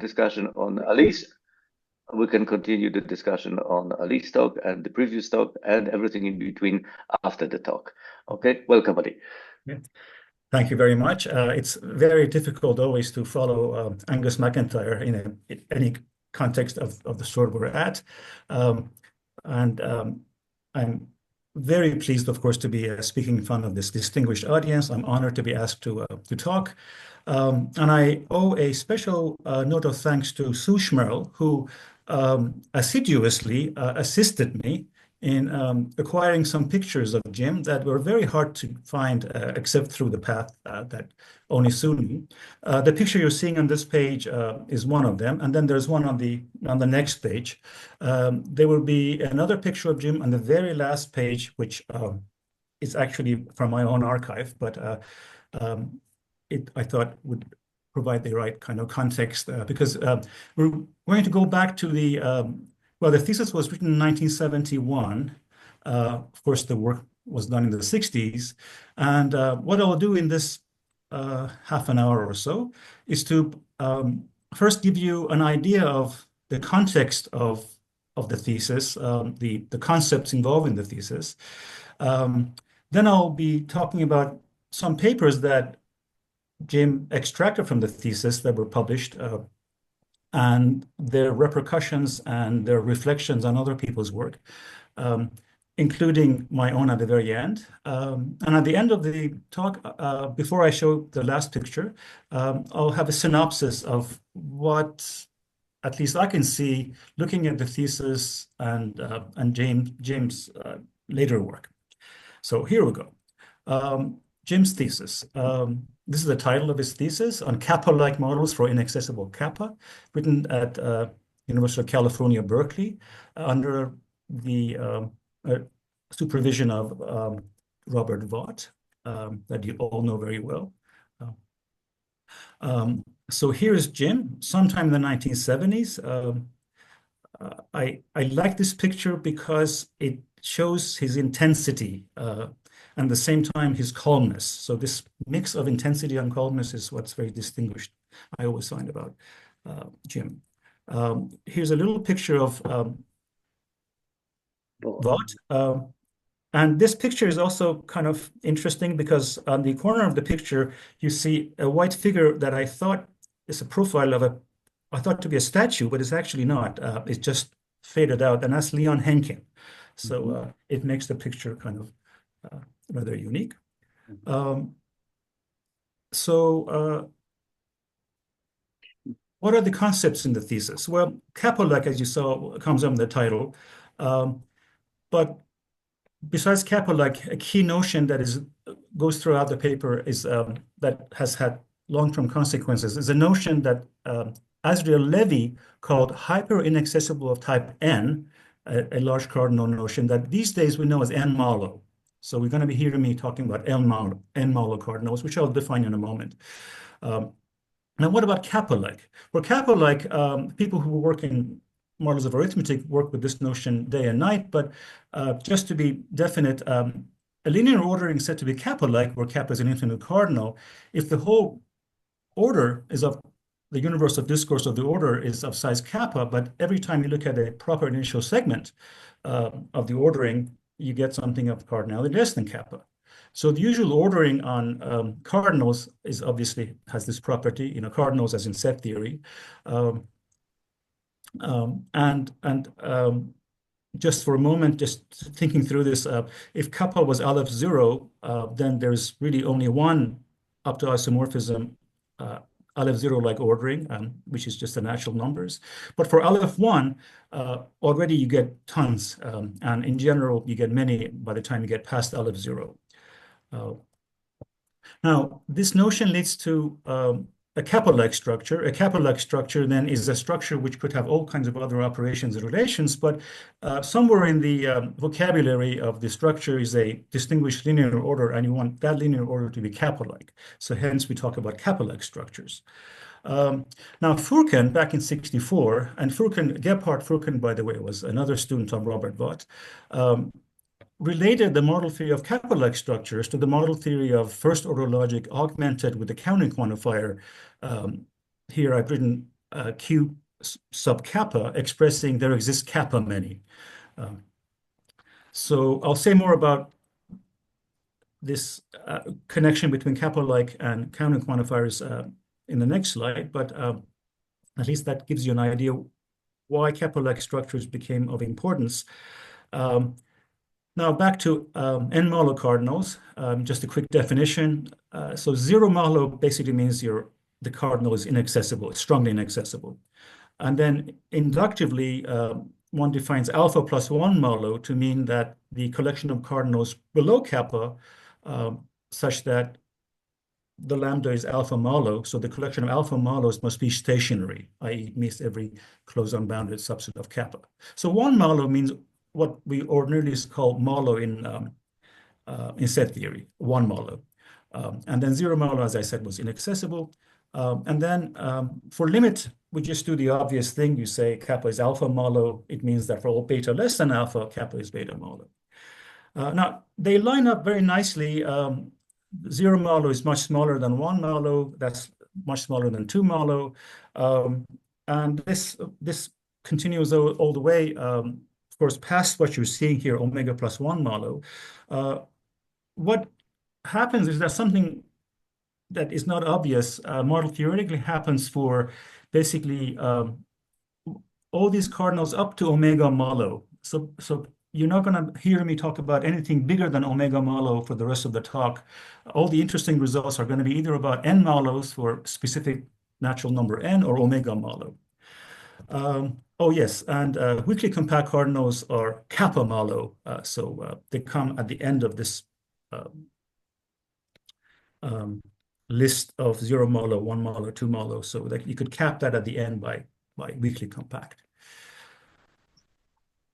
discussion on Ali's, we can continue the discussion on Ali's talk and the previous talk and everything in between after the talk. Okay, welcome, Ali. Yeah. Thank you very much. It's very difficult always to follow Angus MacIntyre in any context of the sort we're at. I'm very pleased, of course, to be speaking in front of this distinguished audience. I'm honored to be asked to talk. And I owe a special note of thanks to Sue Schmerl, who assiduously assisted me in acquiring some pictures of Jim that were very hard to find except through the path that only Sue knew. The picture you're seeing on this page is one of them, and then there's one on the next page. There will be another picture of Jim on the very last page, which is actually from my own archive, but I thought would provide the right kind of context because we're going to go back to well, the thesis was written in 1971. Of course, the work was done in the 60s. And what I'll do in this half an hour or so is to first give you an idea of the context of the thesis, the concepts involved in the thesis. Then I'll be talking about some papers that Jim extracted from the thesis that were published and their repercussions and their reflections on other people's work, including my own at the very end. And at the end of the talk, before I show the last picture, I'll have a synopsis of what at least I can see looking at the thesis and Jim's later work. So here we go. Jim's thesis. This is the title of his thesis on kappa-like models for inaccessible kappa, written at University of California, Berkeley, under the supervision of Robert Vaught, that you all know very well. So here's Jim, sometime in the 1970s. I like this picture because it shows his intensity and at the same time his calmness. So this mix of intensity and calmness is what's very distinguished, I always find, about Jim. Here's a little picture of Vaught. And this picture is also kind of interesting because on the corner of the picture, you see a white figure that I thought is a profile of I thought to be a statue, but it's actually not. It's just faded out, and that's Leon Henkin. So it makes the picture kind of rather unique. What are the concepts in the thesis? Well, kappa-like, as you saw, comes up in the title. But besides kappa-like, a key notion that goes throughout the paper is that has had long-term consequences is a notion that Azriel Levy called hyper-inaccessible of type N, a large cardinal notion that these days we know as N-malo. So we're going to be hearing me talking about N-malo cardinals, which I'll define in a moment. Now, what about kappa-like? Well, kappa-like, people who work in models of arithmetic work with this notion day and night, but just to be definite, a linear ordering is said to be kappa-like, where kappa is an infinite cardinal, if the whole order is of the universe of discourse of the order is of size kappa, but every time you look at a proper initial segment of the ordering, you get something of cardinality less than kappa. So the usual ordering on cardinals is obviously has this property, cardinals as in set theory. Just for a moment, just thinking through this, if kappa was Aleph 0, then there's really only one up to isomorphism Aleph 0-like ordering, which is just the natural numbers. But for Aleph 1, already you get tons, and in general, you get many by the time you get past Aleph 0. Now, this notion leads to a kappa-like structure. A kappa-like structure then is a structure which could have all kinds of other operations and relations, but somewhere in the vocabulary of the structure is a distinguished linear order, and you want that linear order to be kappa-like. So hence we talk about kappa-like structures. Now, Furkan, back in 1964, and Gebhard Furkan, by the way, was another student of Robert Vaught, related the model theory of kappa-like structures to the model theory of first-order logic augmented with the counting quantifier. Here I've written Q sub kappa expressing there exists kappa many. So I'll say more about this connection between kappa-like and counting quantifiers in the next slide, but at least that gives you an idea why kappa-like structures became of importance. Now back to n-malo cardinals, just a quick definition. So 0 malo basically means the cardinal is inaccessible, it's strongly inaccessible. And then inductively, one defines alpha plus 1 malo to mean that the collection of cardinals below kappa such that the lambda is alpha malo, so the collection of alpha malos must be stationary, i.e. meets every closed unbounded subset of kappa. So 1 malo means what we ordinarily call malo in set theory, 1 malo. And then 0 malo, as I said, was inaccessible. And then for limit, we just do the obvious thing. You say kappa is alpha malo. It means that for all beta less than alpha, kappa is beta malo. Now, they line up very nicely. 0 malo is much smaller than 1 malo. That's much smaller than 2 malo. And this continues all the way, of course, past what you're seeing here, omega plus 1 malo. What happens is that something that is not obvious model theoretically happens for basically all these cardinals up to omega malo. So you're not going to hear me talk about anything bigger than omega malo for the rest of the talk. All the interesting results are going to be either about n malos for specific natural number n or omega malo. Oh yes, and weakly compact cardinals are kappa malo. So they come at the end of this list of 0 malo, 1 malo, 2 malo, so that you could cap that at the end by weakly compact.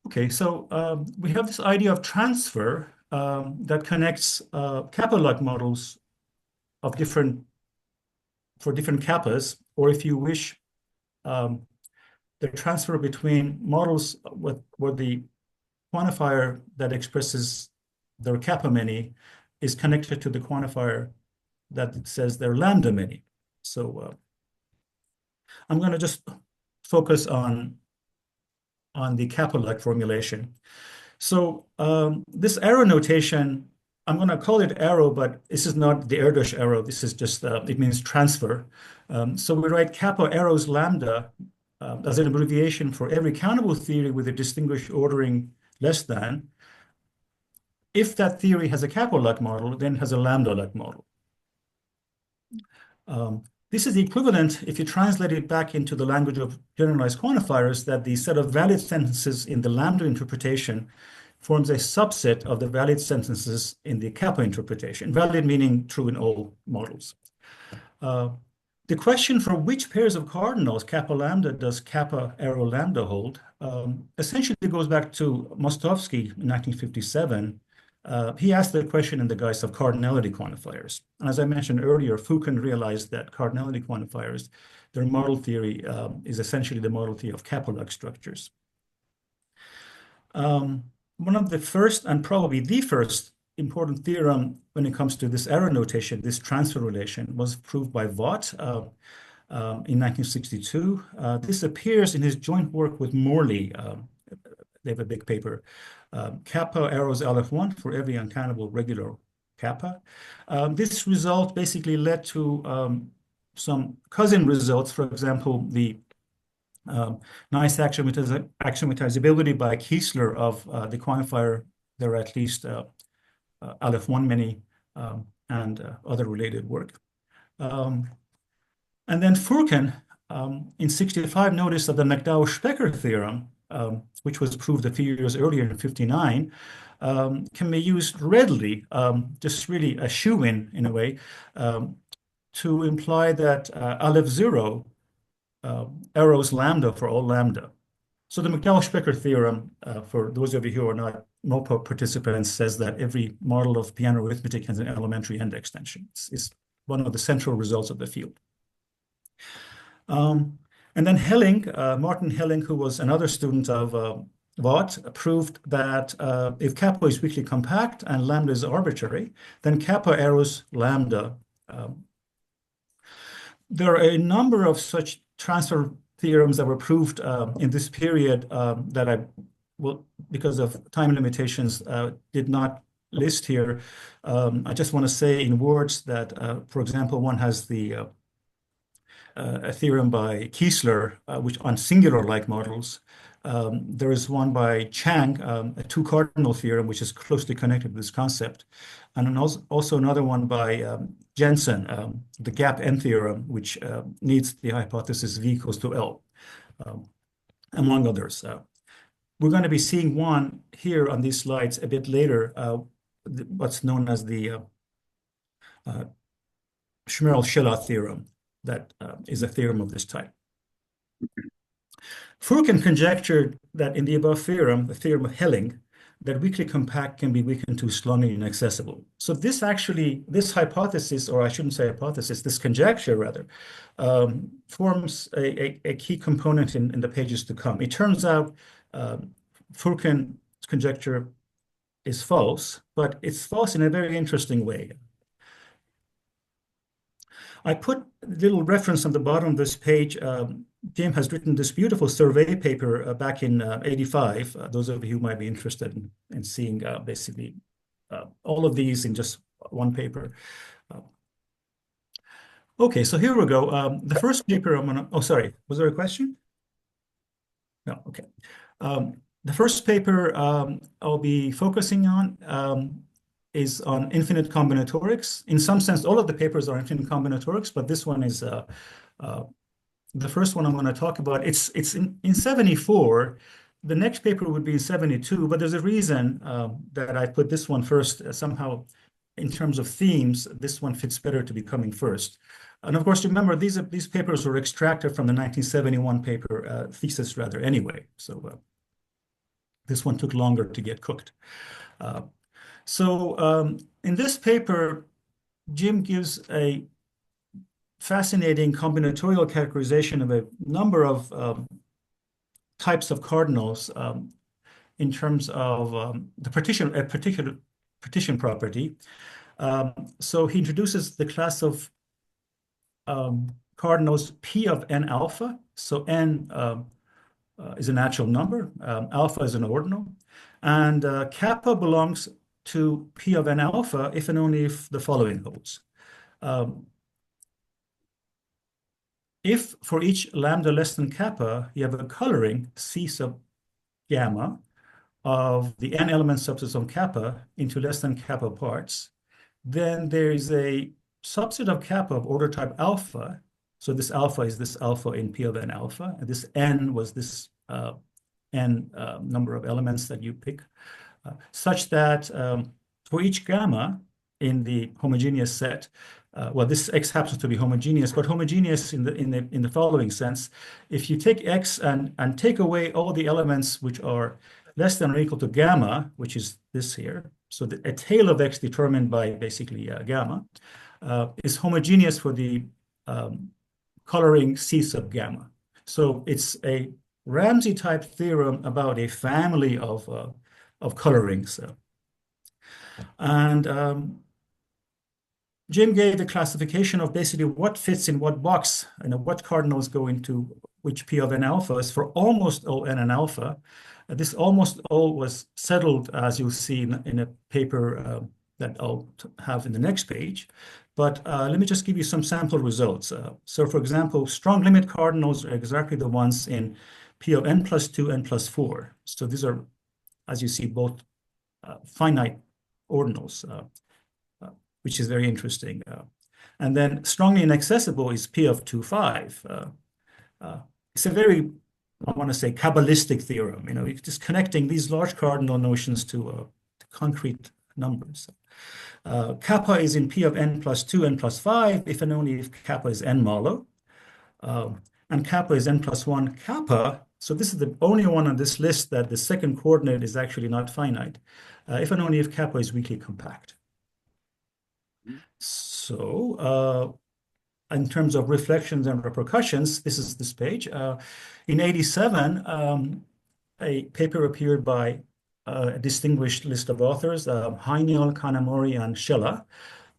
Okay, so we have this idea of transfer that connects kappa-like models of for different kappas, or if you wish, the transfer between models where the quantifier that expresses their kappa many is connected to the quantifier that says they're lambda many. So I'm going to just focus on the kappa-like formulation. So this arrow notation, I'm going to call it arrow, but this is not the Erdős arrow. This is just, it means transfer. So we write kappa arrows lambda as an abbreviation for every countable theory with a distinguished ordering less than. If that theory has a kappa-like model, then it has a lambda-like model. This is the equivalent, if you translate it back into the language of generalized quantifiers, that the set of valid sentences in the lambda interpretation forms a subset of the valid sentences in the kappa interpretation, valid meaning true in all models. The question for which pairs of cardinals kappa lambda does kappa arrow lambda hold essentially goes back to Mostovsky in 1957. He asked the question in the guise of cardinality quantifiers. And as I mentioned earlier, Fuken realized that cardinality quantifiers, their model theory is essentially the model theory of kappa-like structures. One of the first and probably the first important theorem when it comes to this arrow notation, this transfer relation, was proved by Watt in 1962. This appears in his joint work with Morley. They have a big paper. Kappa arrows Aleph1 for every uncountable regular kappa. This result basically led to some cousin results. For example, the nice axiomatizability by Kiesler of the quantifier. There are at least Aleph1 many and other related work. And then Furken in 65 noticed that the McDowell-Specker theorem, which was proved a few years earlier in 59, can be used readily, just really a shoe-in a way, to imply that Aleph 0 arrows lambda for all lambda. So the McDowell-Specker theorem, for those of you who are not MOPA participants, says that every model of piano arithmetic has an elementary end extension. It's one of the central results of the field. And then Helling, Martin Helling, who was another student of Watt, proved that if kappa is weakly compact and lambda is arbitrary, then kappa arrows lambda. There are a number of such transfer theorems that were proved in this period that I will, because of time limitations, did not list here. I just want to say in words that, for example, one has a theorem by Kiesler, which on singular-like models. There is one by Chang, a two-cardinal theorem, which is closely connected with this concept. And also another one by Jensen, the gap N theorem, which needs the hypothesis V equals to L, among others. We're going to be seeing one here on these slides a bit later, what's known as the Schmerl-Scheller theorem. That is a theorem of this type. Furkan conjectured that in the above theorem, the theorem of Helling, that weakly compact can be weakened to strongly inaccessible. So this hypothesis, or I shouldn't say hypothesis, this conjecture rather, forms a key component in the pages to come. It turns out Furkan's conjecture is false, but it's false in a very interesting way. I put a little reference on the bottom of this page. Jim has written this beautiful survey paper back in '85. Those of you who might be interested in seeing basically all of these in just one paper. Okay, so here we go. The first paper I'm gonna, oh, sorry, was there a question? No, okay. The first paper I'll be focusing on is on infinite combinatorics. In some sense, all of the papers are infinite combinatorics, but this one is the first one I'm going to talk about. It's in 74. The next paper would be in 72, but there's a reason that I put this one first. Somehow, in terms of themes, this one fits better to be coming first. And of course, remember, these papers were extracted from the 1971 paper, Thesis rather, anyway. So this one took longer to get cooked. So in this paper, Jim gives a fascinating combinatorial categorization of a number of types of cardinals in terms of a particular partition property. So he introduces the class of cardinals P of n alpha. So n is a natural number, alpha is an ordinal, and kappa belongs to P of n alpha if and only if the following holds. If for each lambda less than kappa, you have a coloring C sub gamma of the n element subsystem kappa into less than kappa parts, then there is a subset of kappa of order type alpha. So this alpha is this alpha in P of n alpha, and this n was this n number of elements that you pick, such that for each gamma in the homogeneous set, well, this X happens to be homogeneous, but homogeneous in the following sense: if you take X and take away all the elements which are less than or equal to gamma, which is this here, so a tail of X determined by basically gamma is homogeneous for the coloring C sub gamma. So it's a Ramsey type theorem about a family of colorings. And Jim gave the classification of basically what fits in what box, what cardinals go into which P of n alphas for almost all n and alpha. This almost all was settled, as you'll see in a paper that I'll have in the next page. But let me just give you some sample results. So for example, strong limit cardinals are exactly the ones in P of n plus 2, n plus 4. So these are, as you see, both finite ordinals, which is very interesting. And then strongly inaccessible is P of 2, 5. It's a very, I want to say, Kabbalistic theorem. You're just connecting these large cardinal notions to concrete numbers. Kappa is in P of n plus 2, n plus 5, if and only if kappa is n malo. And kappa is n plus 1 kappa. So this is the only one on this list that the second coordinate is actually not finite, if and only if kappa is weakly compact. So in terms of reflections and repercussions, this is this page. In '87, a paper appeared by a distinguished list of authors, Heinel, Kanamori, and Scheller,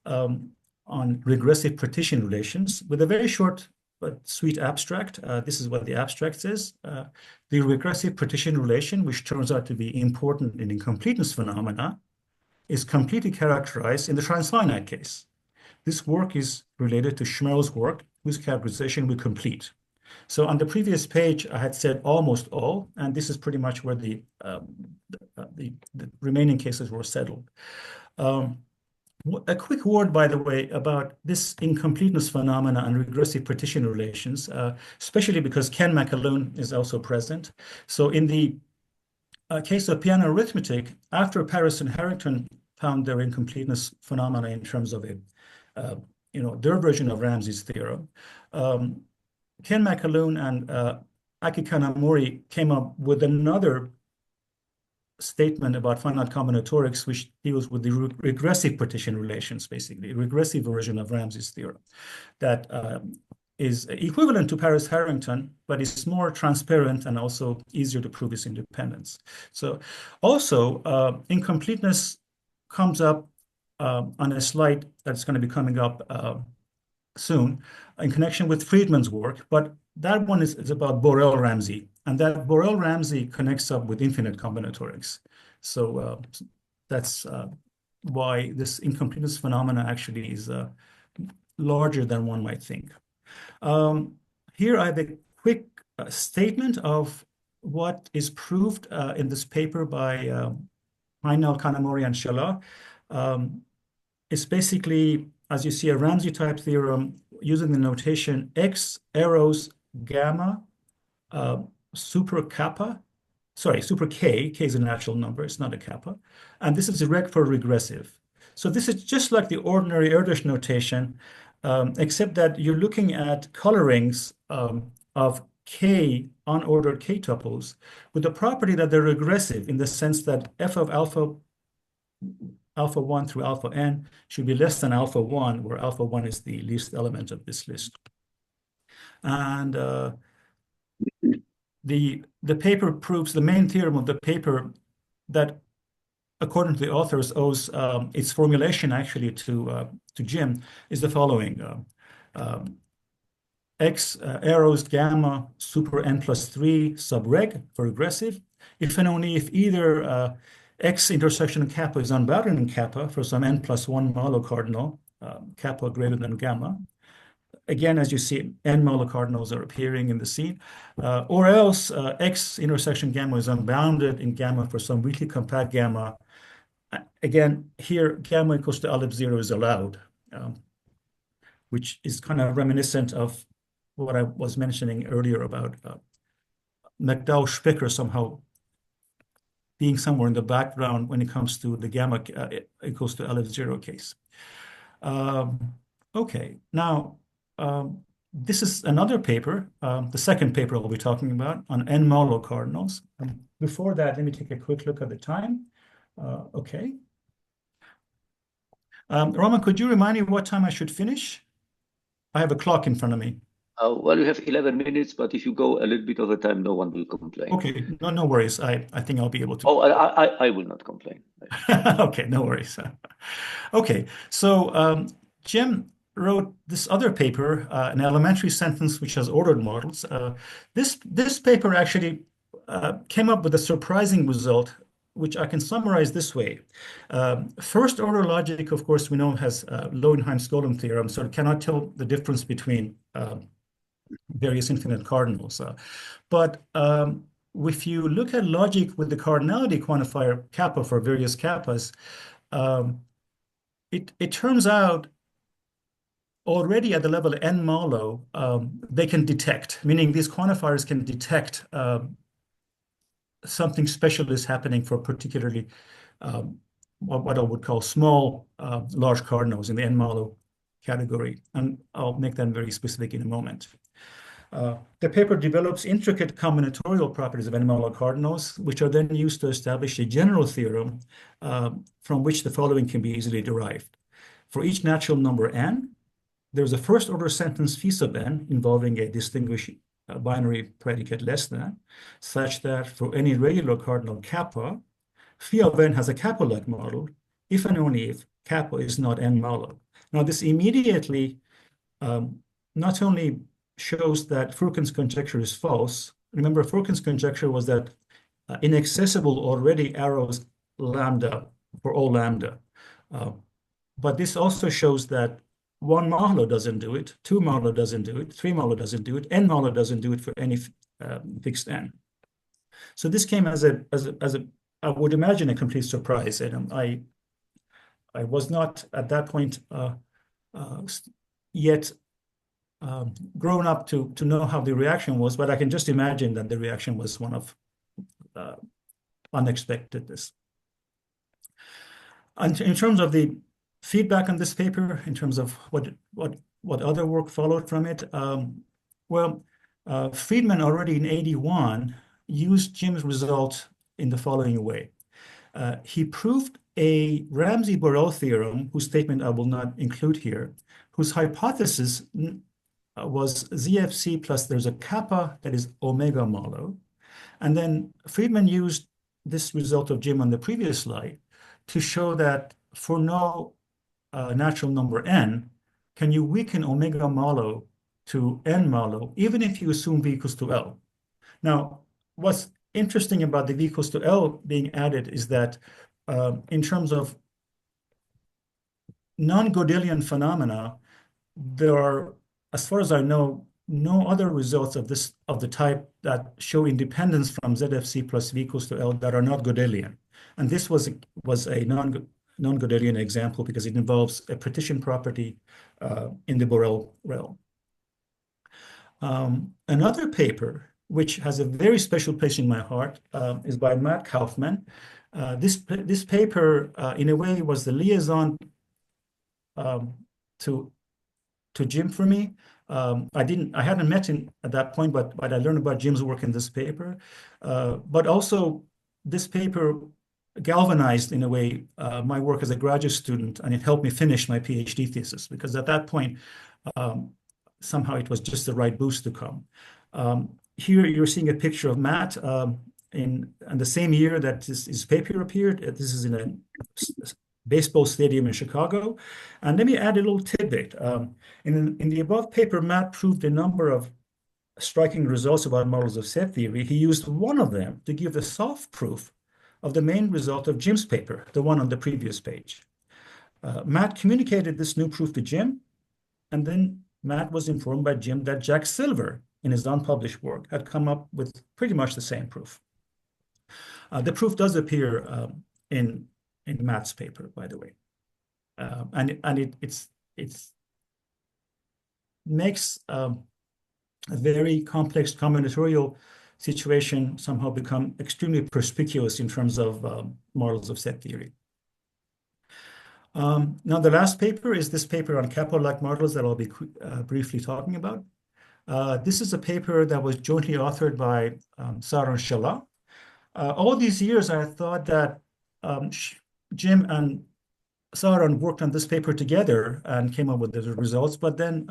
on regressive partition relations with a very short sweet abstract. This is what the abstract says. The regressive partition relation, which turns out to be important in incompleteness phenomena, is completely characterized in the transfinite case. This work is related to Schmerl's work, whose characterization we complete. So on the previous page, I had said almost all, and this is pretty much where the remaining cases were settled. A quick word, by the way, about this incompleteness phenomena and regressive partition relations, especially because Ken McAloon is also present. So in the case of piano arithmetic, after Paris and Harrington found their incompleteness phenomena in terms of their version of Ramsey's theorem, Ken McAloon and Aki Kanamori came up with another statement about finite combinatorics, which deals with the regressive partition relations, basically, a regressive version of Ramsey's theorem that is equivalent to Paris-Harrington, but is more transparent and also easier to prove its independence. So also, incompleteness comes up on a slide that's going to be coming up soon in connection with Friedman's work, but that one is about Borel-Ramsey, and that Borel-Ramsey connects up with infinite combinatorics. So that's why this incompleteness phenomena actually is larger than one might think. Here I have a quick statement of what is proved in this paper by Heinel, Kanamori, and Shala. It's basically, as you see, a Ramsey-type theorem using the notation X arrows gamma super K is a natural number, it's not a kappa, and this is reg for regressive. So this is just like the ordinary Erdős notation, except that you're looking at colorings of K, unordered K tuples, with the property that they're regressive in the sense that f of alpha 1 through alpha n should be less than alpha 1, where alpha 1 is the least element of this list. And the paper proves the main theorem of the paper that, according to the authors, owes its formulation actually to Jim, is the following: X arrows gamma super n plus 3 sub reg for regressive, if and only if either X intersection kappa is unbounded in kappa for some n plus 1 molocardinal, kappa greater than gamma. Again, as you see, n molocardinals are appearing in the scene. Or else X intersection gamma is unbounded in gamma for some weakly compact gamma. Again, here gamma equals to aleph 0 is allowed, which is kind of reminiscent of what I was mentioning earlier about McDowell-Spicker somehow being somewhere in the background when it comes to the gamma equals to aleph 0 case. Okay, now this is another paper, the second paper I'll be talking about on n molocardinals. Before that, let me take a quick look at the time. Okay. Roman, could you remind me what time I should finish? I have a clock in front of me. Well, you have 11 minutes, but if you go a little bit over time, no one will complain. Okay, no worries. I think I'll be able to. Oh, I will not complain. Okay, no worries. Okay, so Jim wrote this other paper, an elementary sentence which has ordered models. This paper actually came up with a surprising result, which I can summarize this way. First order logic, of course, we know has Lowenheim-Skolem theorem, so it cannot tell the difference between various infinite cardinals. But if you look at logic with the cardinality quantifier kappa for various kappas, it turns out already at the level of n molo, they can detect, meaning these quantifiers can detect something special is happening for particularly what I would call small large cardinals in the n molo category. And I'll make that very specific in a moment. The paper develops intricate combinatorial properties of n molo cardinals, which are then used to establish a general theorem from which the following can be easily derived. For each natural number n, there's a first order sentence phi sub n involving a distinguished binary predicate less than, such that for any regular cardinal kappa, phi of n has a kappa-like model, if and only if kappa is not n molo. Now, this immediately not only shows that Furkan's conjecture is false. Remember, Furkan's conjecture was that inaccessible already arrows lambda for all lambda. But this also shows that 1 modulo doesn't do it, 2 modulo doesn't do it, 3 modulo doesn't do it, n modulo doesn't do it for any fixed n. So this came as a I would imagine a complete surprise, and I was not at that point yet grown up to know how the reaction was, but I can just imagine that the reaction was one of unexpectedness. And in terms of the feedback on this paper, in terms of what other work followed from it, Friedman already in 81 used Jim's result in the following way. He proved a Ramsey-Borel theorem, whose statement I will not include here, whose hypothesis was ZFC plus there's a kappa that is omega modulo. And then Friedman used this result of Jim on the previous slide to show that for no natural number n, can you weaken omega modulo to n modulo, even if you assume v equals to L. Now, what's interesting about the v equals to L being added is that in terms of non-Gödelian phenomena, there are, as far as I know, no other results of the type that show independence from ZFC plus v equals to L that are not Gödelian. And this was a non-Gödelian example because it involves a partition property in the Borel realm. Another paper, which has a very special place in my heart, is by Matt Kaufman. This paper, in a way, was the liaison to Jim for me. I hadn't met him at that point, but I learned about Jim's work in this paper. But also, this paper galvanized, in a way, my work as a graduate student, and it helped me finish my PhD thesis, because at that point, somehow it was just the right boost to come. Here you're seeing a picture of Matt in the same year that his paper appeared. This is in a baseball stadium in Chicago. And let me add a little tidbit. In the above paper, Matt proved a number of striking results about models of set theory. He used one of them to give the soft proof of the main result of Jim's paper, the one on the previous page. Matt communicated this new proof to Jim, and then Matt was informed by Jim that Jack Silver, in his unpublished work, had come up with pretty much the same proof. The proof does appear in Matt's paper, by the way, and it makes a very complex combinatorial situation somehow become extremely perspicuous in terms of models of set theory. Now, the last paper is this paper on kappa-like models that I'll be briefly talking about. This is a paper that was jointly authored by Saron Shala. All these years, I thought that Jim and Saron worked on this paper together and came up with the results. But then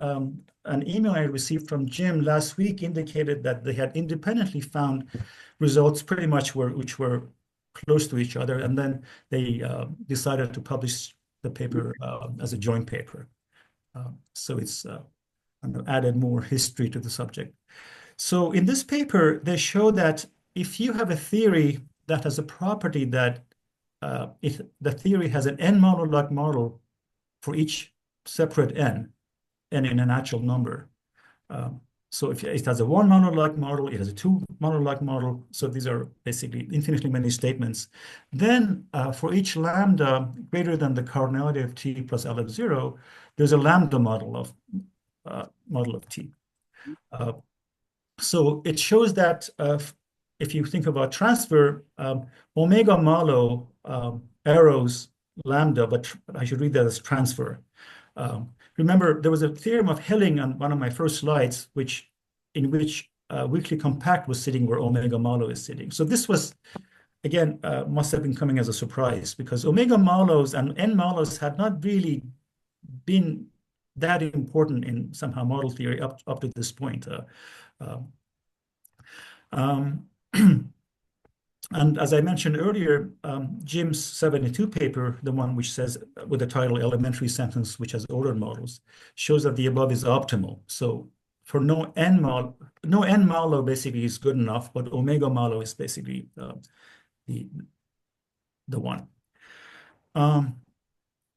an email I received from Jim last week indicated that they had independently found results pretty much which were close to each other. And then they decided to publish the paper as a joint paper. So it's added more history to the subject. So in this paper, they show that if you have a theory that has a property that if the theory has an n modulo-like model for each separate n in a natural number. So if it has a 1 modulo-like model, it has a 2 modulo-like model. So these are basically infinitely many statements. Then for each lambda greater than the cardinality of t plus L of 0, there's a lambda model of t. So it shows that if you think about transfer, omega modulo arrows lambda, but I should read that as transfer. Remember, there was a theorem of Hilling on one of my first slides, in which weakly compact was sitting where omega modulo is sitting. So this was, again, must have been coming as a surprise, because omega modulos and n modulos had not really been that important in somehow model theory up to this point. And as I mentioned earlier, Jim's 72 paper, the one which says with the title Elementary Sentence which has ordered models, shows that the above is optimal. So for no n malo basically is good enough, but omega malo is basically the one.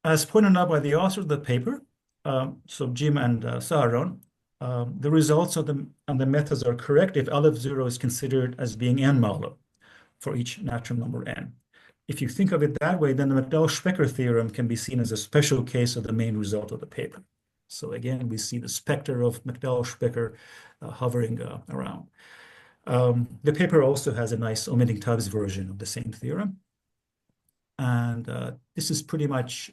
As pointed out by the author of the paper, so Jim and Saharon, the results of the methods are correct if Aleph 0 is considered as being n malo for each natural number n. If you think of it that way, then the McDowell-Specker theorem can be seen as a special case of the main result of the paper. So again, we see the specter of McDowell-Specker hovering around. The paper also has a nice omitting Tubbs version of the same theorem. And this is pretty much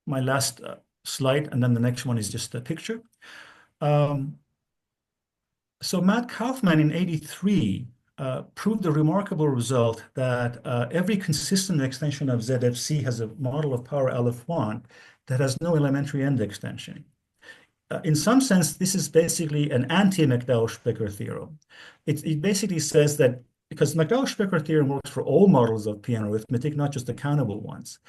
my last slide, and then the next one is just a picture. So Matt Kaufman in '83 proved the remarkable result that every consistent extension of ZFC has a model of power Aleph 1 that has no elementary end extension. In some sense, this is basically an anti-McDowell-Specker theorem. It basically says that because McDowell-Specker theorem works for all models of Peano arithmetic, not just the countable ones.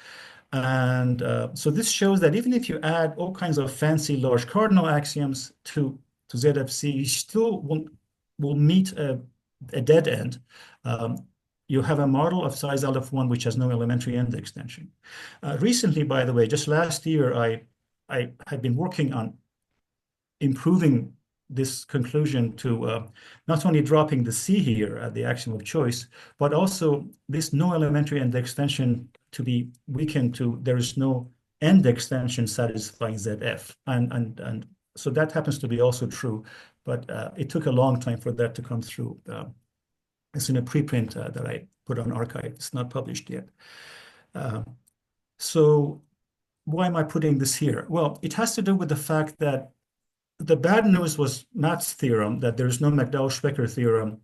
And so this shows that even if you add all kinds of fancy large cardinal axioms to ZFC, you still will meet a dead end. You have a model of size Aleph 1 which has no elementary end extension. Recently, by the way, just last year, I had been working on improving this conclusion to not only dropping the C here at the axiom of choice, but also this no elementary end extension to be weakened to there is no end extension satisfying ZF. And so that happens to be also true, but it took a long time for that to come through. It's in a preprint that I put on arXiv. It's not published yet. So why am I putting this here? Well, it has to do with the fact that the bad news was Matt's theorem that there is no McDowell-Specker theorem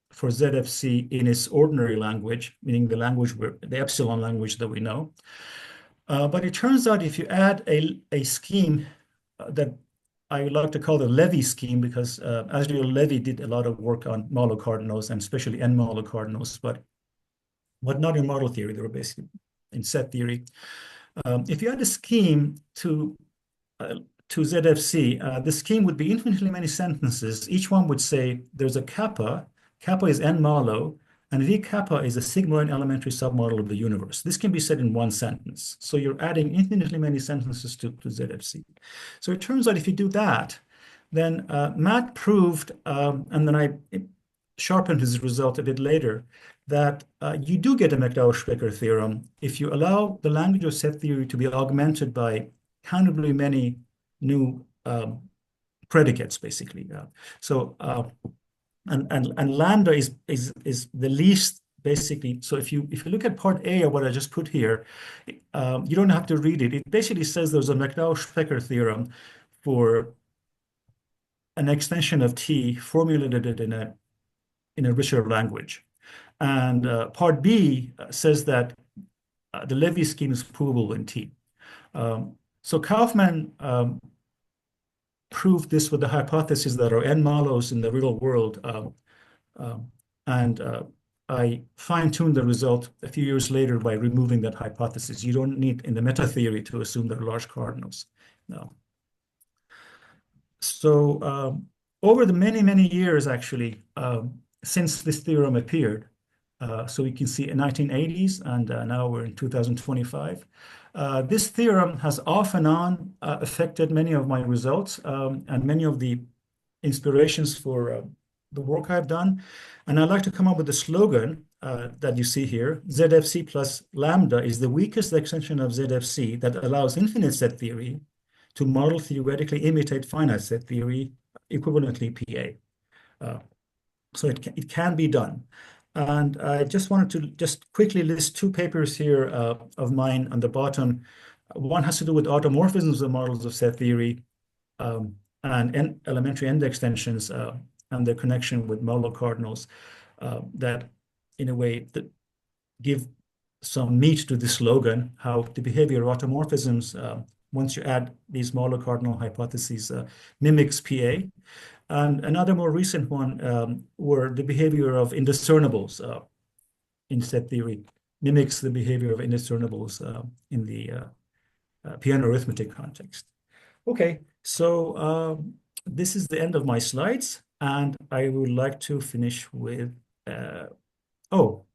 for ZFC in its ordinary language, meaning the language, the epsilon language that we know. But it turns out if you add a scheme that I like to call the Levy scheme, because Asriel Levy did a lot of work on malo cardinals and especially n malo cardinals, but not in model theory. They were basically in set theory. If you add a scheme to ZFC, the scheme would be infinitely many sentences. Each one would say there's a kappa. Kappa is n malo, and V kappa is a sigmoid elementary submodel of the universe. This can be said in one sentence. So you're adding infinitely many sentences to ZFC. So it turns out if you do that, then Matt proved, and then I sharpened his result a bit later, that you do get a McDowell-Specker theorem if you allow the language of set theory to be augmented by countably many new predicates, basically. And lambda is the least, basically. So if you look at part A of what I just put here, you don't have to read it. It basically says there's a McDowell-Specker theorem for an extension of T formulated in a richer language. And part B says that the Levy scheme is provable in T. So Kaufman proved this with the hypothesis that are n malos in the real world. And I fine-tuned the result a few years later by removing that hypothesis. You don't need in the meta theory to assume they're large cardinals. No. So over the many years, actually, since this theorem appeared, so we can see in 1980s, and now we're in 2025. This theorem has off and on affected many of my results and many of the inspirations for the work I've done. And I'd like to come up with a slogan that you see here. ZFC plus lambda is the weakest extension of ZFC that allows infinite set theory to model theoretically imitate finite set theory, equivalently PA. So it can be done. And I just wanted to just quickly list two papers here of mine on the bottom. One has to do with automorphisms of models of set theory and elementary end extensions and their connection with malo cardinals that, in a way, that give some meat to the slogan, how the behavior of automorphisms, once you add these malo cardinal hypotheses, mimics PA. And another more recent one were the behavior of indiscernibles in set theory, mimics the behavior of indiscernibles in the piano arithmetic context. Okay, so this is the end of my slides, and I would like to finish with, oh,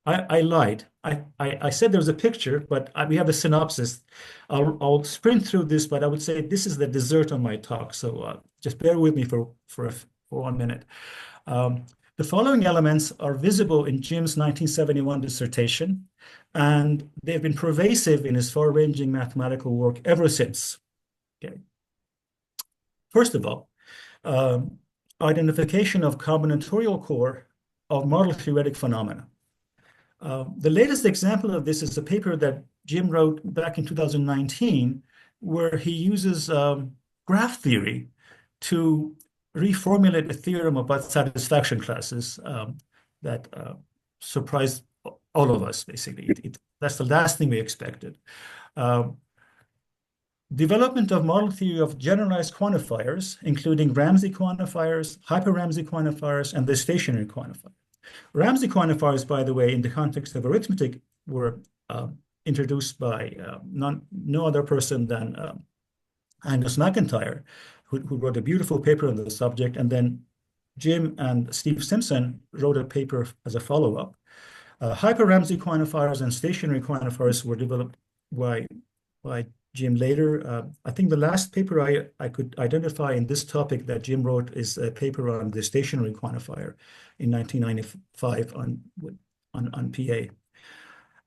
I lied. I said there was a picture, but we have a synopsis. I'll sprint through this, but I would say this is the dessert on my talk. So just bear with me for 1 minute. The following elements are visible in Jim's 1971 dissertation, and they've been pervasive in his far-ranging mathematical work ever since. Okay. First of all, identification of combinatorial core of model theoretic phenomena. The latest example of this is a paper that Jim wrote back in 2019, where he uses graph theory to reformulate a theorem about satisfaction classes that surprised all of us, basically. That's the last thing we expected. Development of model theory of generalized quantifiers, including Ramsey quantifiers, hyper-Ramsey quantifiers, and the stationary quantifier. Ramsey quantifiers, by the way, in the context of arithmetic, were introduced by no other person than Angus MacIntyre, who wrote a beautiful paper on the subject, and then Jim and Steve Simpson wrote a paper as a follow-up. Hyper-Ramsey quantifiers and stationary quantifiers were developed by Jim later. I think the last paper I could identify in this topic that Jim wrote is a paper on the stationary quantifier in 1995 on PA.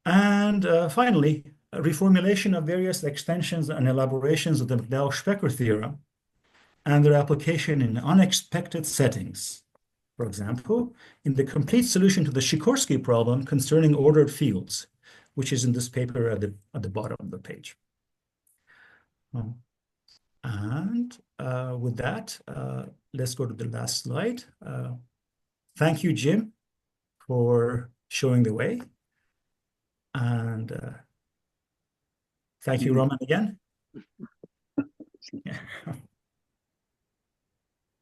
And finally, a reformulation of various extensions and elaborations of the McDowell-Specker theorem and their application in unexpected settings. For example, in the complete solution to the Sikorsky problem concerning ordered fields, which is in this paper at the bottom of the page. And with that, let's go to the last slide. Thank you, Jim, for showing the way. And thank you, Roman, again.